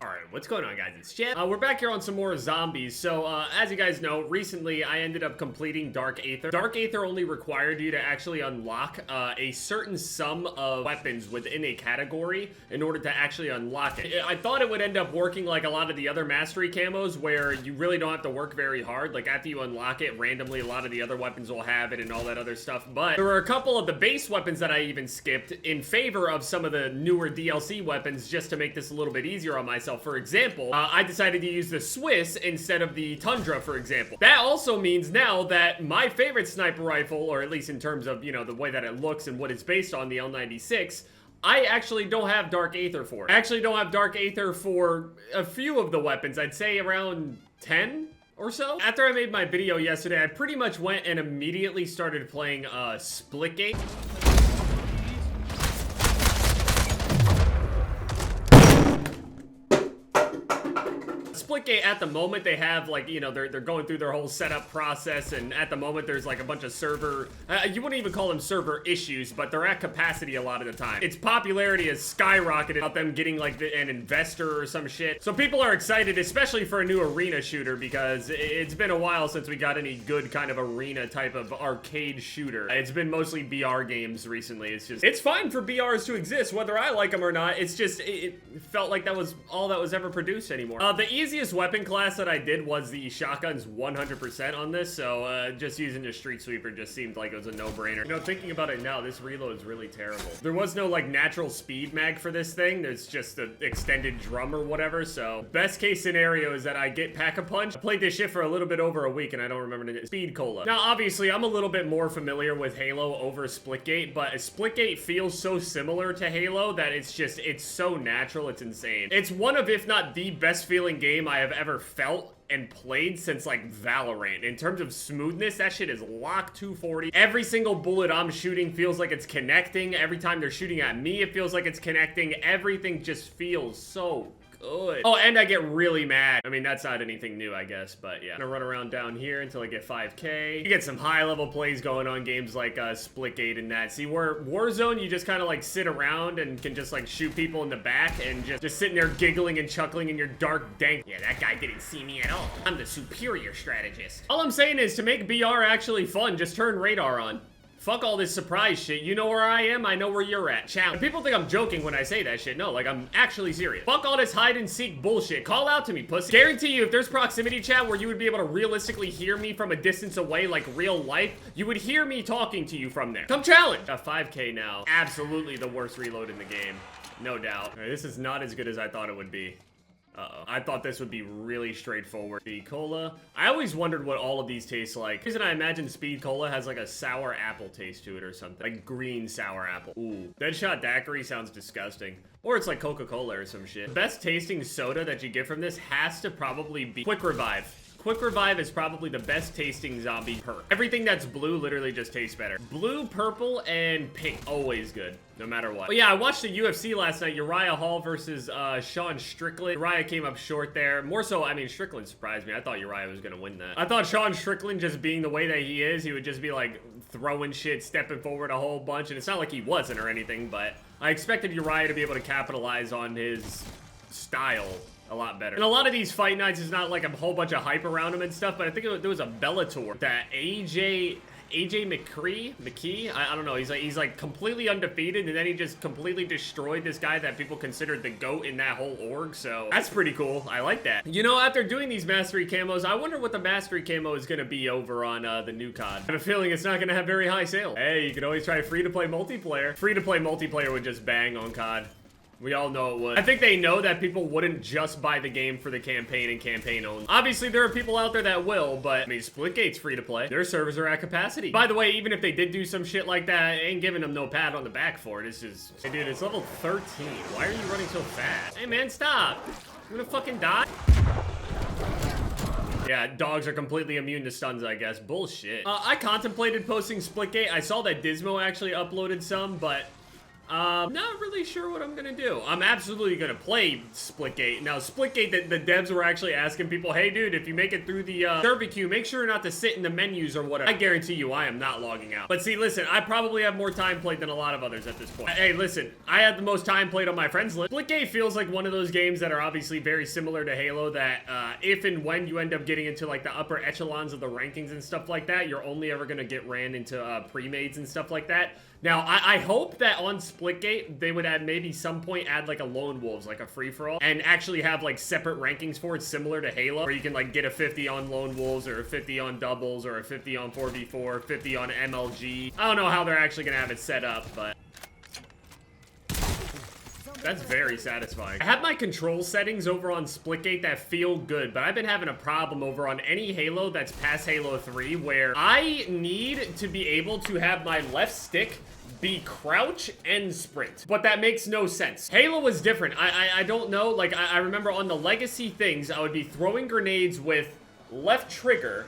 Alright, what's going on, guys? It's Chad. We're back here on some more zombies. So, as you guys know, recently I ended up completing Dark Aether. Dark Aether only required you to actually unlock a certain sum of weapons within a category in order to actually unlock it. I thought it would end up working like a lot of the other mastery camos where you really don't have to work very hard. Like, after you unlock it, randomly a lot of the other weapons will have it and all that other stuff. But there were a couple of the base weapons that I even skipped in favor of some of the newer DLC weapons just to make this a little bit easier on myself. For example, I decided to use the Swiss instead of the Tundra, for example. That also means now that my favorite sniper rifle, or at least in terms of, you know, the way that it looks and what it's based on, the L96, I actually don't have Dark Aether for it. I actually don't have Dark Aether for a few of the weapons. I'd say around 10 or so. After I made my video yesterday, I pretty much went and immediately started playing Splitgate. Splitgate, at the moment, they have, like, you know, they're going through their whole setup process, and at the moment, there's, like, a bunch of server, you wouldn't even call them server issues, but they're at capacity a lot of the time. Its popularity has skyrocketed about them getting, like, an investor or some shit. So people are excited, especially for a new arena shooter, because it's been a while since we got any good kind of arena type of arcade shooter. It's been mostly BR games recently. It's fine for BRs to exist, whether I like them or not. It's just, it felt like that was all that was ever produced anymore. The easiest weapon class that I did was the shotguns 100% on this, so just using the street sweeper just seemed like it was a no-brainer. You know, thinking about it now, this reload is really terrible. There was no, like, natural speed mag for this thing. There's just the extended drum or whatever, so best case scenario is that I get Pack-a-Punch. I played this shit for a little bit over a week, and I don't remember the Speed Cola. Now, obviously, I'm a little bit more familiar with Halo over Splitgate, but Splitgate feels so similar to Halo that it's so natural, it's insane. It's one of, if not the best feeling game I have ever felt and played since, like, Valorant. In terms of smoothness, that shit is locked 240. Every single bullet I'm shooting feels like it's connecting. Every time they're shooting at me, it feels like it's connecting. Everything just feels so good. Oh, and I get really mad. I mean, that's not anything new, I guess, but yeah. I'm gonna run around down here until I get 5K. You get some high-level plays going on games like Splitgate and that. See, where Warzone, you just kind of like sit around and can just like shoot people in the back and just sitting there giggling and chuckling in your dark dank. Yeah, that guy didn't see me at all. I'm the superior strategist. All I'm saying is, to make BR actually fun, just turn radar on. Fuck all this surprise shit. You know where I am, I know where you're at. Challenge. People think I'm joking when I say that shit. No, like, I'm actually serious. Fuck all this hide and seek bullshit. Call out to me, pussy. Guarantee you, if there's proximity chat where you would be able to realistically hear me from a distance away, like real life, you would hear me talking to you from there. Come challenge. Got 5K now. Absolutely the worst reload in the game. No doubt. All right, this is not as good as I thought it would be. Uh-oh. I thought this would be really straightforward. Speed Cola. I always wondered what all of these taste like. The reason I imagine Speed Cola has like a sour apple taste to it or something. Like green sour apple. Ooh. Deadshot Daiquiri sounds disgusting. Or it's like Coca-Cola or some shit. The best tasting soda that you get from this has to probably be Quick Revive. Quick Revive is probably the best tasting zombie perk. Everything that's blue literally just tastes better. Blue, purple, and pink. Always good, no matter what. But yeah, I watched the UFC last night. Uriah Hall versus Sean Strickland. Uriah came up short there. More so, I mean, Strickland surprised me. I thought Uriah was gonna win that. I thought Sean Strickland, just being the way that he is, he would just be like throwing shit, stepping forward a whole bunch. And it's not like he wasn't or anything, but I expected Uriah to be able to capitalize on his style a lot better. And a lot of these fight nights is not like a whole bunch of hype around him and stuff, but I think there was a Bellator that AJ McKee, I don't know, he's like completely undefeated, and then he just completely destroyed this guy that people considered the GOAT in that whole org, so that's pretty cool. I like that. You know, after doing these mastery camos, I wonder what the mastery camo is gonna be over on the new COD. I have a feeling it's not gonna have very high sales. Hey, you can always try free-to-play multiplayer. Free-to-play multiplayer would just bang on COD. We all know it would. I think they know that people wouldn't just buy the game for the campaign and campaign only. Obviously, there are people out there that will, but I mean, Splitgate's free to play. Their servers are at capacity. By the way, even if they did do some shit like that, I ain't giving them no pat on the back for it. It's just, hey dude, it's level 13. Why are you running so fast? Hey man, stop. You're gonna fucking die? Yeah, dogs are completely immune to stuns, I guess. Bullshit. I contemplated posting Splitgate. I saw that Dismo actually uploaded some, but Not really sure what I'm gonna do. I'm absolutely gonna play Splitgate. Now, Splitgate, the devs were actually asking people, hey, dude, if you make it through the server queue, make sure not to sit in the menus or whatever. I guarantee you, I am not logging out. But see, listen, I probably have more time played than a lot of others at this point. Hey, listen, I had the most time played on my friends list. Splitgate feels like one of those games that are obviously very similar to Halo that if and when you end up getting into like the upper echelons of the rankings and stuff like that, you're only ever gonna get ran into pre-mades and stuff like that. Now, I hope that on Splitgate, they would maybe some point add like a Lone Wolves, like a free-for-all, and actually have like separate rankings for it, similar to Halo, where you can like get a 50 on Lone Wolves, or a 50 on doubles, or a 50 on 4v4, 50 on MLG. I don't know how they're actually gonna have it set up, but that's very satisfying. I have my control settings over on Splitgate that feel good, but I've been having a problem over on any Halo that's past Halo 3 where I need to be able to have my left stick be crouch and sprint, but that makes no sense. Halo was different. I don't know, like I remember on the legacy things, I would be throwing grenades with left trigger,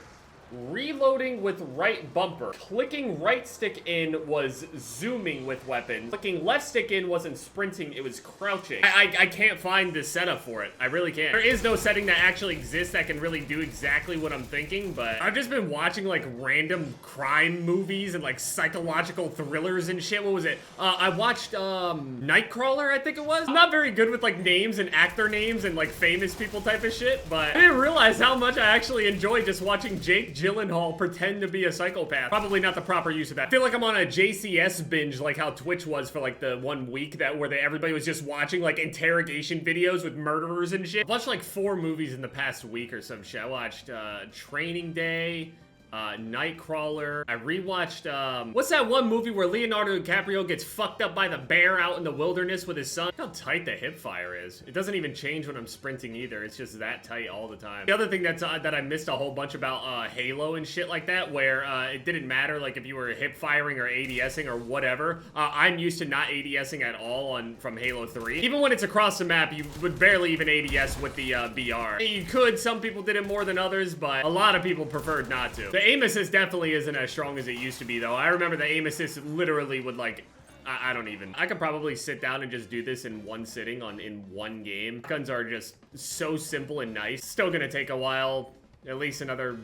reloading with right bumper. Clicking right stick in was zooming with weapon. Clicking left stick in wasn't sprinting, it was crouching. I can't find the setup for it. I really can't. There is no setting that actually exists that can really do exactly what I'm thinking, but I've just been watching like random crime movies and like psychological thrillers and shit. What was it? I watched Nightcrawler, I think it was. I'm not very good with like names and actor names and like famous people type of shit, but I didn't realize how much I actually enjoyed just watching Jake Gyllenhaal pretend to be a psychopath. Probably not the proper use of that. I feel like I'm on a JCS binge, like how Twitch was for like the 1 week that where everybody was just watching like interrogation videos with murderers and shit. I watched like 4 movies in the past week or some shit. I watched Training Day, Nightcrawler. I rewatched, what's that one movie where Leonardo DiCaprio gets fucked up by the bear out in the wilderness with his son? Look how tight the hip fire is. It doesn't even change when I'm sprinting either. It's just that tight all the time. The other thing that's, that I missed a whole bunch about, Halo and shit like that, where, it didn't matter, like, if you were hip firing or ADSing or whatever. I'm used to not ADSing at all from Halo 3. Even when it's across the map, you would barely even ADS with the, BR. You could, some people did it more than others, but a lot of people preferred not to. The aim assist definitely isn't as strong as it used to be, though. I remember the aim assist literally would, like, I don't even. I could probably sit down and just do this in one sitting in one game. Guns are just so simple and nice. Still gonna take a while, at least another,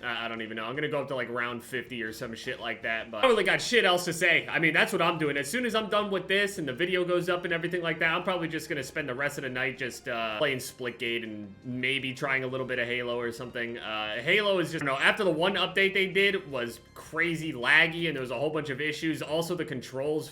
I don't even know. I'm gonna go up to like round 50 or some shit like that, but I don't really got shit else to say. I mean, that's what I'm doing. As soon as I'm done with this and the video goes up and everything like that, I'm probably just gonna spend the rest of the night just playing Splitgate and maybe trying a little bit of Halo or something. Halo is just, you know, after the one update they did was crazy laggy and there was a whole bunch of issues. Also, the controls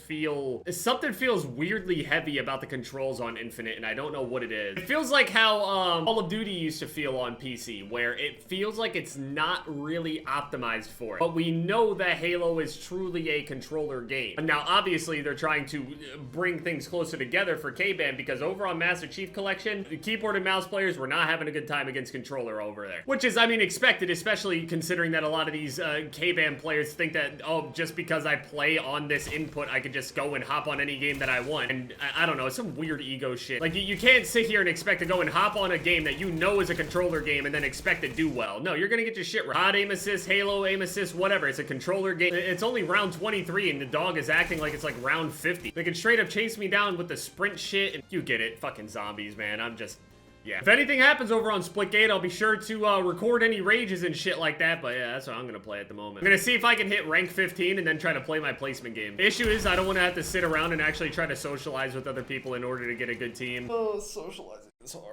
something feels weirdly heavy about the controls on Infinite, and I don't know what it is. It feels like how Call of Duty used to feel on PC, where it feels like it's not really optimized for it. But we know that Halo is truly a controller game. Now, obviously, they're trying to bring things closer together for K-Band, because over on Master Chief Collection, the keyboard and mouse players were not having a good time against controller over there. Which is, I mean, expected, especially considering that a lot of these K-Band players think that, oh, just because I play on this input, I could just go and hop on any game that I want. And I don't know, it's some weird ego shit. Like, you can't sit here and expect to go and hop on a game that you know is a controller game and then expect to do well. No, you're gonna get your shit right. Hot aim assist, Halo aim assist, whatever. It's a controller game. It's only round 23 and the dog is acting like it's like round 50. They can straight up chase me down with the sprint shit, and you get it. Fucking zombies, man. I'm just... yeah. If anything happens over on Splitgate, I'll be sure to record any rages and shit like that, but yeah, that's what I'm gonna play at the moment. I'm gonna see if I can hit rank 15 and then try to play my placement game. The issue is I don't want to have to sit around and actually try to socialize with other people in order to get a good team. Oh, socializing is hard.